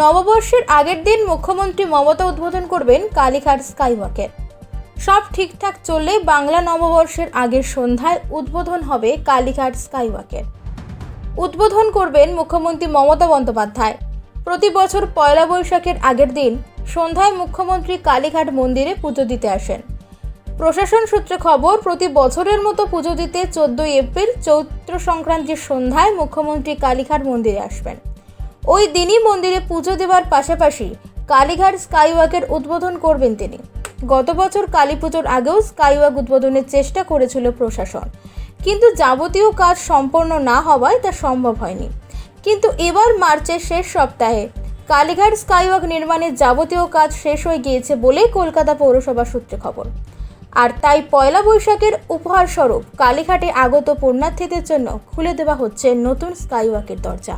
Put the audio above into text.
নববর্ষের আগের দিন মুখ্যমন্ত্রী মমতা উদ্বোধন করবেন কালীঘাট স্কাইওয়াকের। সব ঠিকঠাক চললে বাংলা নববর্ষের আগের সন্ধ্যায় উদ্বোধন হবে কালীঘাট স্কাইওয়াকের। উদ্বোধন করবেন মুখ্যমন্ত্রী মমতা বন্দ্যোপাধ্যায়। প্রতি বছর পয়লা বৈশাখের আগের দিন সন্ধ্যায় মুখ্যমন্ত্রী কালীঘাট মন্দিরে পুজো দিতে আসেন। প্রশাসন সূত্রে খবর, প্রতি বছরের মতো পুজো দিতে 14 এপ্রিল চৈত্র সংক্রান্তির সন্ধ্যায় মুখ্যমন্ত্রী কালীঘাট মন্দিরে আসবেন। ওই দিনই মন্দিরে পুজো দেওয়ার পাশাপাশি কালীঘাট স্কাইওয়াকের উদ্বোধন করবেন তিনি। গত বছর কালী পুজোর আগেও স্কাইওয়াক উদ্বোধনের চেষ্টা করেছিল প্রশাসন, কিন্তু যাবতীয় কাজ সম্পন্ন না হওয়ায় তা সম্ভব হয়নি। কিন্তু এবার মার্চের শেষ সপ্তাহে কালীঘাট স্কাইওয়াক নির্মাণের যাবতীয় কাজ শেষ হয়ে গিয়েছে বলে কলকাতা পৌরসভা সূত্রে খবর। আর তাই পয়লা বৈশাখের উপহার স্বরূপ কালীঘাটে আগত পুণ্যার্থীদের জন্য খুলে দেওয়া হচ্ছে নতুন স্কাইওয়াকের দরজা।